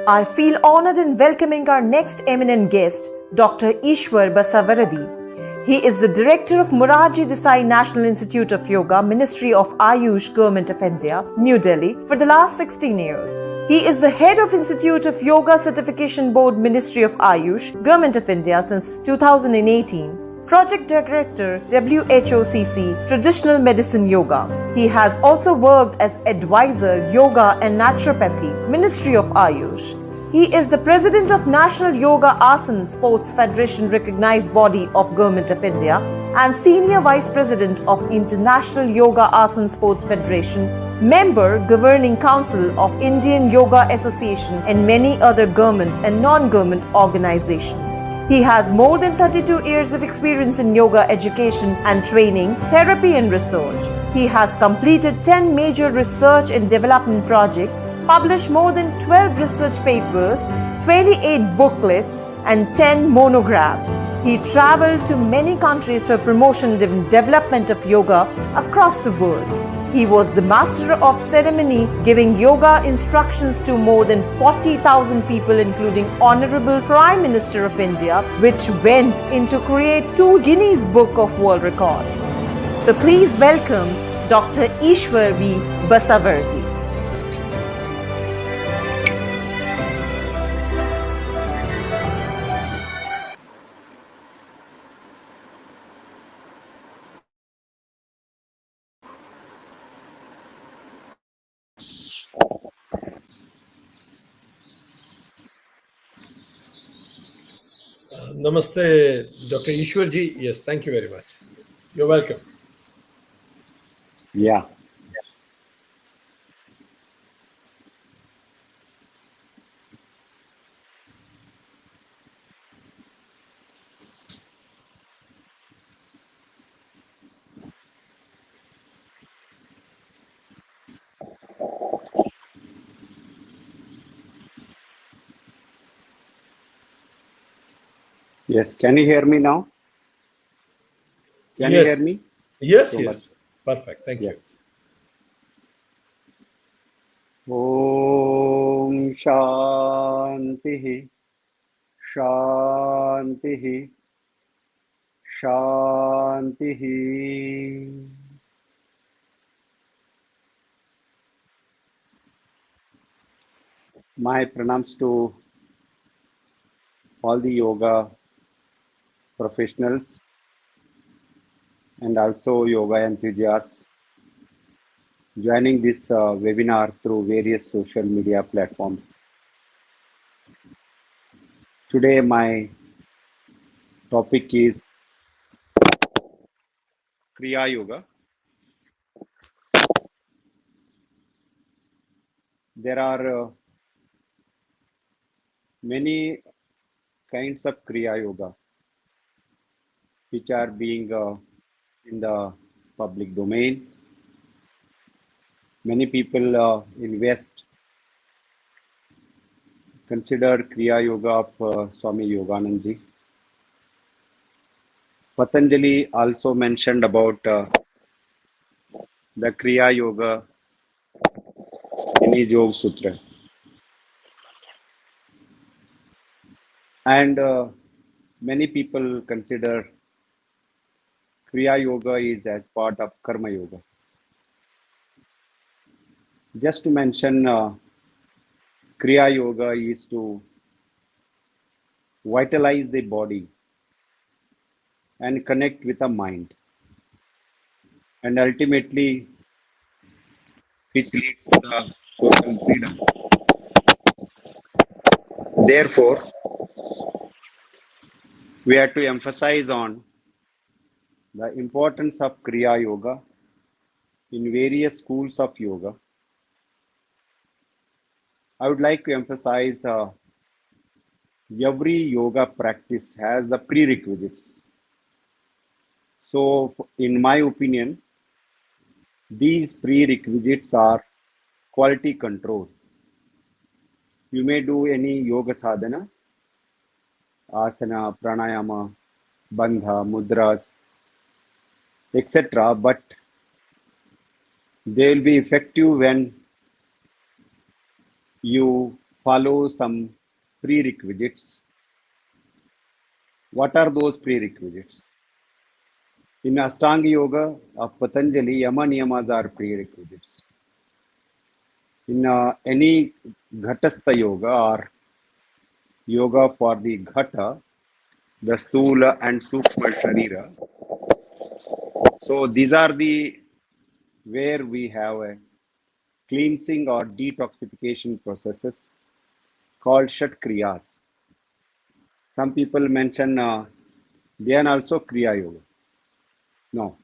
I feel honored in welcoming our next eminent guest, Dr. Ishwar Basavaraddi. He is the Director of Morarji Desai National Institute of Yoga, Ministry of Ayush, Government of India, New Delhi, for the last 16 years. He is the Head of Institute of Yoga Certification Board, Ministry of Ayush, Government of India since 2018. Project Director, WHOCC, Traditional Medicine Yoga. He has also worked as Advisor, Yoga and Naturopathy, Ministry of Ayush. He is the President of National Yoga Asana Sports Federation recognized body of Government of India and Senior Vice President of International Yoga Asana Sports Federation, Member Governing Council of Indian Yoga Association and many other government and non-government organizations. He has more than 32 years of experience in yoga education and training, therapy and research. He has completed 10 major research and development projects, published more than 12 research papers, 28 booklets and 10 monographs. He traveled to many countries for promotion and development of yoga across the world. He was the master of ceremony, giving yoga instructions to more than 40,000 people, including Honorable Prime Minister of India, which went into create 2 Guinness Book of World Records. So please welcome Dr. Ishwar V. Basavaraddi. Namaste, Dr. Ishwar ji. Yes, thank you very much. You're welcome. Yeah. Yes, can you hear me now? Can you hear me? Yes, So yes. Perfect. Thank Yes. Om Shanti Shanti Shanti. My pranams to all the yoga professionals and also yoga enthusiasts joining this webinar through various social media platforms. Today my topic is Kriya Yoga. There are many kinds of Kriya Yoga which are being in the public domain. Many people in West consider Kriya Yoga of Swami Yoganand. Patanjali also mentioned about the Kriya Yoga in his Yoga Sutra. And many people consider Kriya Yoga is as part of Karma Yoga. Just to mention, Kriya Yoga is to vitalize the body and connect with the mind. And ultimately, which leads to the total freedom. Therefore, we have to emphasize on the importance of Kriya Yoga in various schools of yoga. I would like to emphasize every yoga practice has the prerequisites. So, in my opinion, these prerequisites are quality control. You may do any yoga sadhana, asana, pranayama, bandha, mudras, etc. But they will be effective when you follow some prerequisites. What are those prerequisites? In Ashtanga Yoga of Patanjali, Yama Niyamas are prerequisites. In any Ghatastha Yoga or Yoga for the Ghata, the Stula and Sukshma Sharira. So these are the where we have a cleansing or detoxification processes called Shat Kriyas. Some people mention they are also Kriya Yoga. No,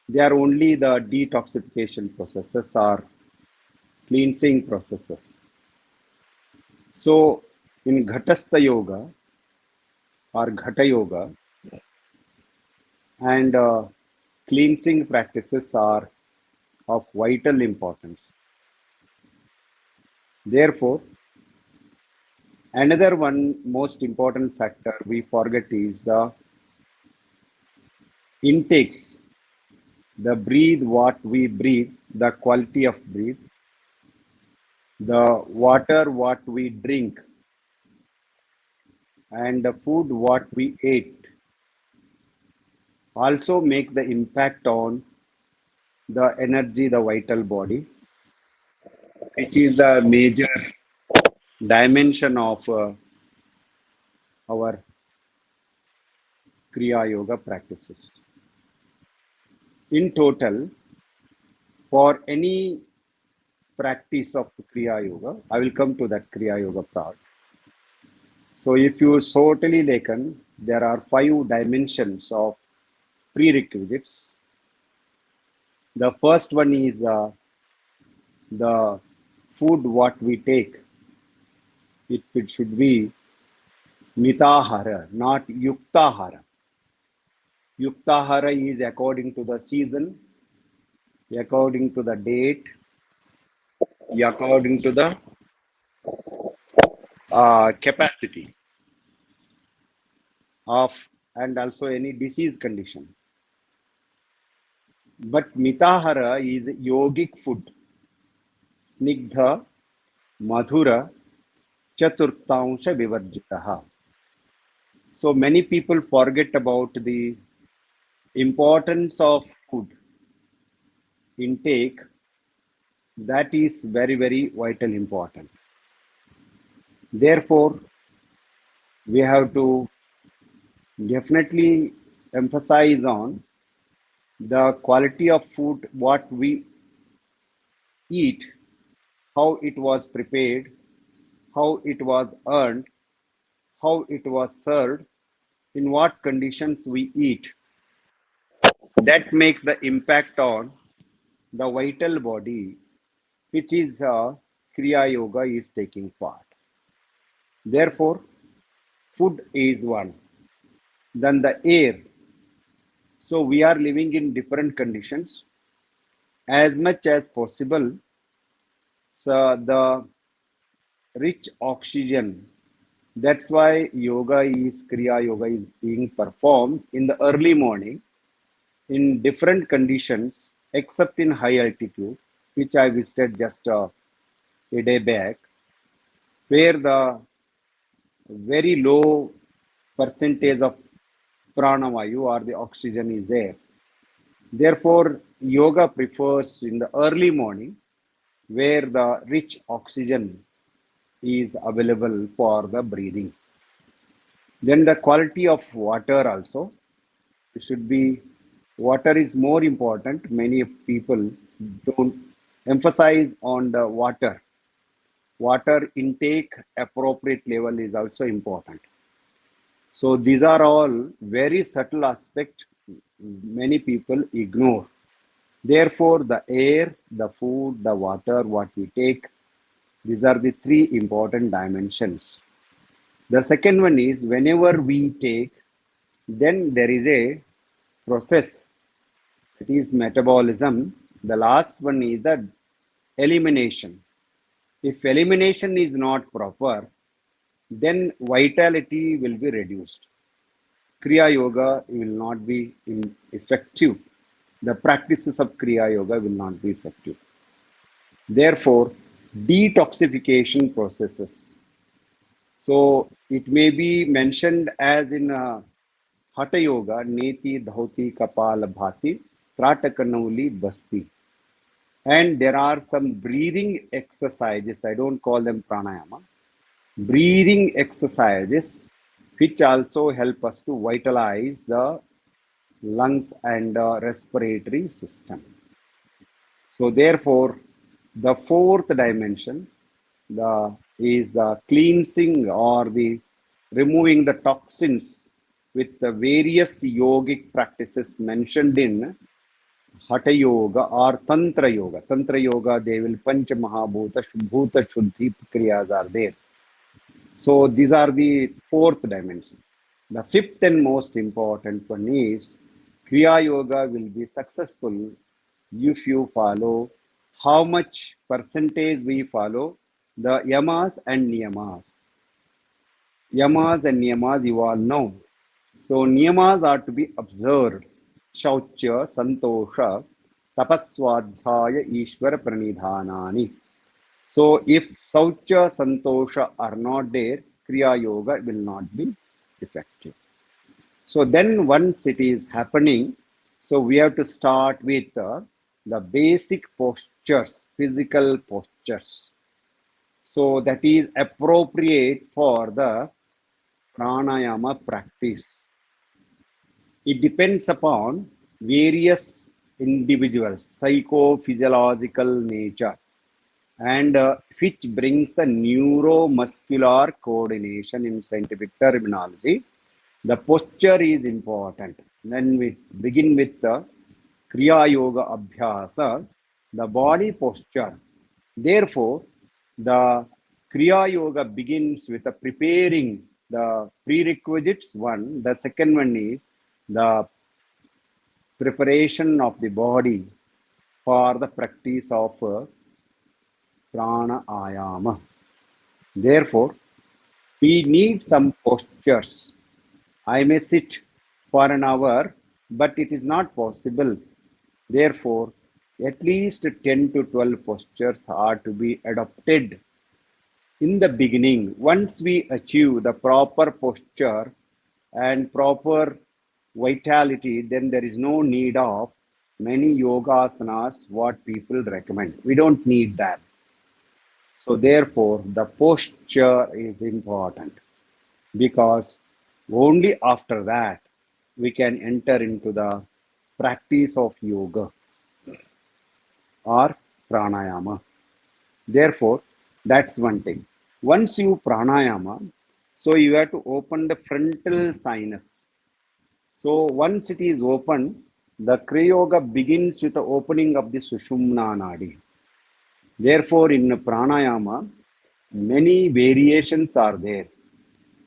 they are only the detoxification processes or cleansing processes. So in Ghatastha Yoga or Ghata Yoga and cleansing practices are of vital importance. Therefore, another one most important factor we forget is the intakes, the breathe, what we breathe, the quality of breathe, the water, what we drink, and the food, what we ate, also make the impact on the energy, the vital body, which is the major dimension of our Kriya Yoga practices. In total, for any practice of Kriya Yoga, I will come to that Kriya Yoga part. So if you totally taken, there are 5 dimensions of prerequisites. The first one is the food what we take. It should be mitahara, not yuktahara. Yuktahara is according to the season, according to the date, according to the capacity of and also any disease condition. But mitahara is yogic food. Snigdha, madhura, chaturtansha vivarjitaha. So many people forget about the importance of food intake. That is very, very vital important. Therefore, we have to definitely emphasize on the quality of food, what we eat, how it was prepared, how it was earned, how it was served, in what conditions we eat. That makes the impact on the vital body, which is Kriya Yoga is taking part. Therefore, food is one. Then the air. So we are living in different conditions. As much as possible, so the rich oxygen. That's why Kriya Yoga is being performed in the early morning in different conditions, except in high altitude, which I visited just a day back, where the very low percentage of pranavayu or the oxygen is there. Therefore, yoga prefers in the early morning where the rich oxygen is available for the breathing. Then the quality of water also should be, water is more important. Many people don't emphasize on the water. Water intake appropriate level is also important. So these are all very subtle aspects many people ignore. Therefore, the air, the food, the water, what we take, these are the 3 important dimensions. The second one is whenever we take, then there is a process. It is metabolism. The last one is the elimination. If elimination is not proper, then vitality will be reduced. Kriya Yoga will not be effective. The practices of Kriya Yoga will not be effective. Therefore, detoxification processes. So it may be mentioned as in Hatha Yoga, Neti, Dhauti, Kapala, Bhati, Tratakanauli, Basti. And there are some breathing exercises, I don't call them pranayama, breathing exercises which also help us to vitalize the lungs and respiratory system. So therefore, the fourth dimension is the cleansing or the removing the toxins with the various yogic practices mentioned in Hatha Yoga or Tantra Yoga. Tantra Yoga, they will Pancha Mahabhuta, Bhuta Shuddhi Kriyas are there. So these are the fourth dimension. The fifth and most important one is Kriya Yoga will be successful if you follow how much percentage we follow the yamas and niyamas. Yamas and niyamas you all know. So niyamas are to be observed. Shaucha, Santosha, Tapaswadhyaya, Ishwar Pranidhanani. So if Saucha, Santosha are not there, Kriya Yoga will not be effective. So then once it is happening, so we have to start with the basic postures, physical postures. So that is appropriate for the pranayama practice. It depends upon various individuals, psychophysiological nature, and which brings the neuromuscular coordination in scientific terminology. The posture is important. Then we begin with the Kriya Yoga Abhyasa, the body posture. Therefore, the Kriya Yoga begins with the preparing the prerequisites one. The second one is the preparation of the body for the practice of prana ayama. Therefore, we need some postures. I may sit for an hour, but it is not possible. Therefore, at least 10 to 12 postures are to be adopted in the beginning. Once we achieve the proper posture and proper vitality, then there is no need of many yogasanas what people recommend. We don't need that. So therefore, the posture is important because only after that we can enter into the practice of yoga or pranayama. Therefore, that's one thing. Once you pranayama, so you have to open the frontal sinus. So once it is open, the Kriya Yoga begins with the opening of the Sushumna Nadi. Therefore, in pranayama, many variations are there.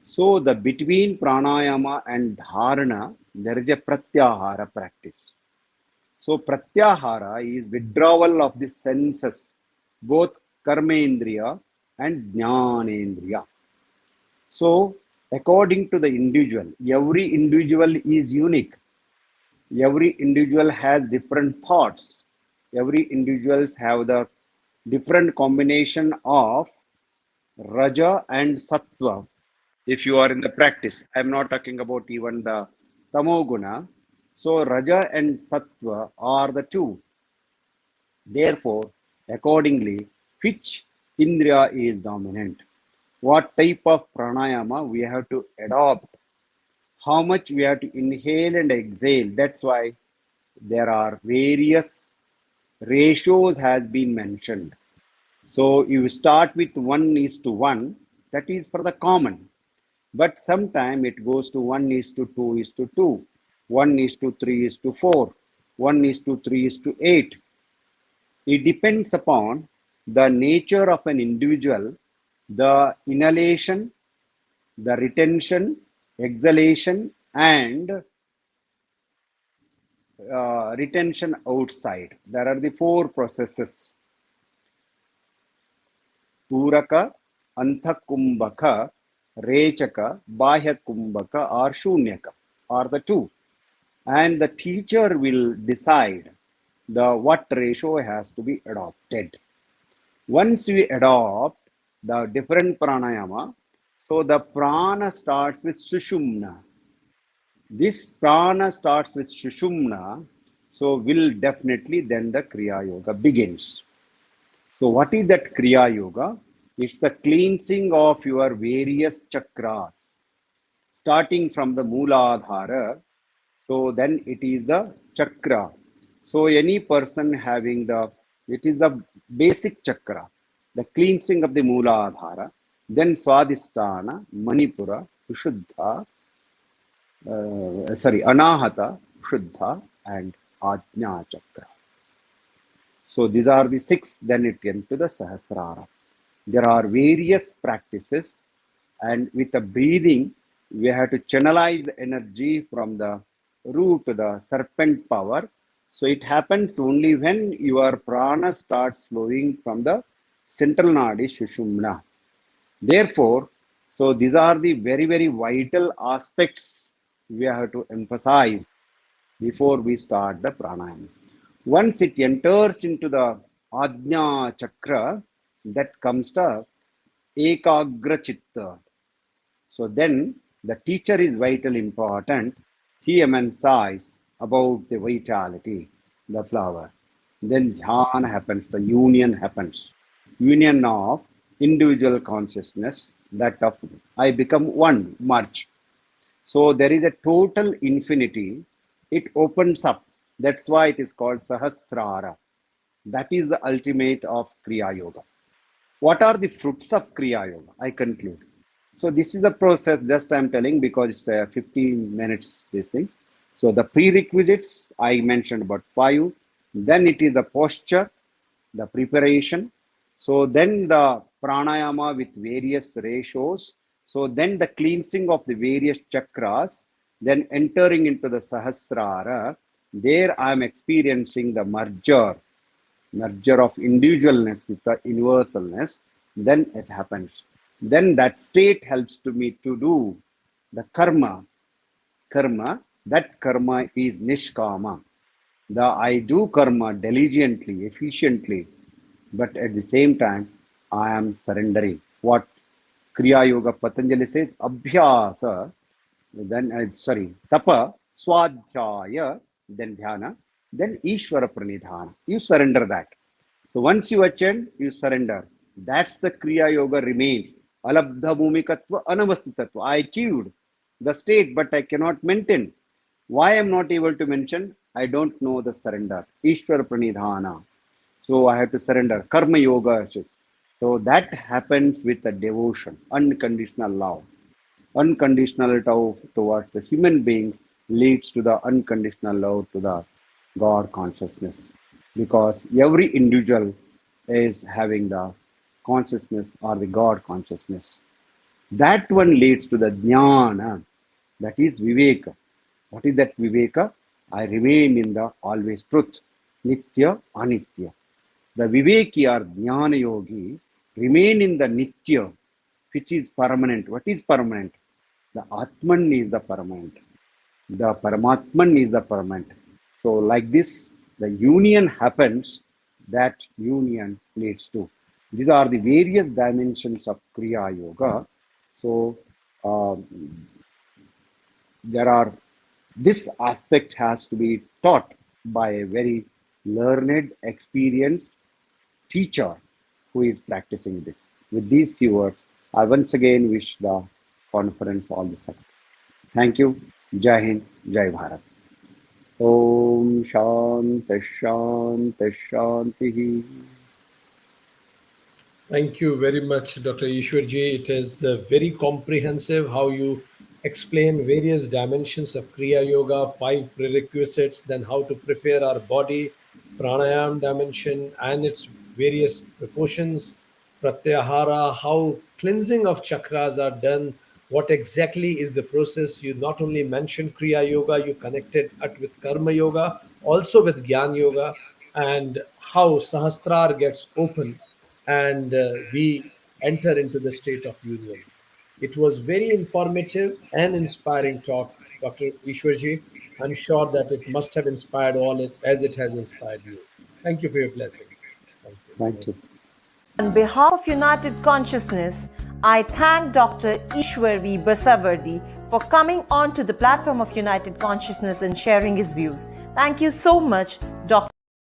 So the between pranayama and dharana, there is a pratyahara practice. So pratyahara is withdrawal of the senses, both karmendriya and jnanendriya. So according to the individual, every individual is unique. Every individual has different thoughts. Every individuals have the different combination of raja and sattva. If you are in the practice, I'm not talking about even the tamoguna. So raja and sattva are the two. Therefore, accordingly, which indriya is dominant? What type of pranayama we have to adopt? How much we have to inhale and exhale? That's why there are various ratios has been mentioned. So you start with 1:1, that is for the common. But sometime it goes to 1:2:2, 1:3:4, 1:3:8. It depends upon the nature of an individual, the inhalation, the retention, exhalation, and retention outside. There are the four processes. Puraka, Anthakumbhaka, Rechaka, Bahyakumbhaka, or Shunyaka are the two. And the teacher will decide the what ratio has to be adopted. Once we adopt the different pranayama, so the prana starts with Sushumna. This prana starts with Sushumna, so will definitely then the Kriya Yoga begins. So what is that Kriya Yoga? It's the cleansing of your various chakras, starting from the Mooladhara. So then it is the chakra. So any person having it is the basic chakra, the cleansing of the Mooladhara, then Swadhisthana, Manipura, Vishuddha, Anahata, Shuddha, and Ajna Chakra. So these are the six, then it comes to the Sahasrara. There are various practices, and with the breathing, we have to channelize the energy from the root to the serpent power. So it happens only when your prana starts flowing from the central nadi Shushumna. Therefore, so these are the very, very vital aspects we have to emphasize before we start the pranayama. Once it enters into the Ajna Chakra, that comes the Ekagra Chitta. So then the teacher is vitally important. He emphasizes about the vitality, the flower. Then dhyana happens, the union happens. Union of individual consciousness, that of I become one, merge. So there is a total infinity. It opens up. That's why it is called Sahasrara. That is the ultimate of Kriya Yoga. What are the fruits of Kriya Yoga? I conclude. So this is a process, just I'm telling because it's 15 minutes, these things. So the prerequisites, I mentioned about 5. Then it is the posture, the preparation. So then the pranayama with various ratios. So then the cleansing of the various chakras, then entering into the Sahasrara. There I am experiencing the merger of individualness with the universalness, then it happens. Then that state helps to me to do the karma. That karma is nishkama. I do karma diligently, efficiently, but at the same time, I am surrendering. What Kriya Yoga Patanjali says, Abhyasa, then Tapa, Swadhyaya, then Dhyana, then Ishwara Pranidhana. You surrender that. So once you attend, you surrender. That's the Kriya Yoga remains. Alabdha Bhumikatva Anavastitatva. I achieved the state, but I cannot maintain. Why I am not able to mention? I don't know the surrender. Ishwara Pranidhana. So I have to surrender. Karma Yoga. So that happens with the devotion, unconditional love. Unconditional love towards the human beings leads to the unconditional love to the God consciousness. Because every individual is having the consciousness or the God consciousness. That one leads to the jnana, that is viveka. What is that viveka? I remain in the always truth, nitya, anitya. The viveki or jnana yogi remain in the nitya, which is permanent. What is permanent? The Atman is the permanent. The Paramatman is the permanent. So like this, the union happens, that union leads to. These are the various dimensions of Kriya Yoga. So this aspect has to be taught by a very learned, experienced teacher who is practicing this. With these few words, I once again wish the conference all the success. Thank you. Jai Hind, Jai Bharat. Om Shanti Shanti Shanti. Thank you very much, Dr. Ishwarji. It is very comprehensive how you explain various dimensions of Kriya Yoga, 5 prerequisites, then how to prepare our body, pranayam dimension and its various proportions, pratyahara, how cleansing of chakras are done, what exactly is the process. You not only mentioned Kriya Yoga, you connected it with Karma Yoga, also with Gyan Yoga, and how Sahasrar gets open and we enter into the state of union. It was very informative and inspiring talk, Dr. Ishwarji. I'm sure that it must have inspired all it as it has inspired you. Thank you for your blessings. Thank you. Thank you. Namaste. On behalf of United Consciousness, I thank Dr. Ishwar Basavaraddi for coming on to the platform of United Consciousness and sharing his views. Thank you so much.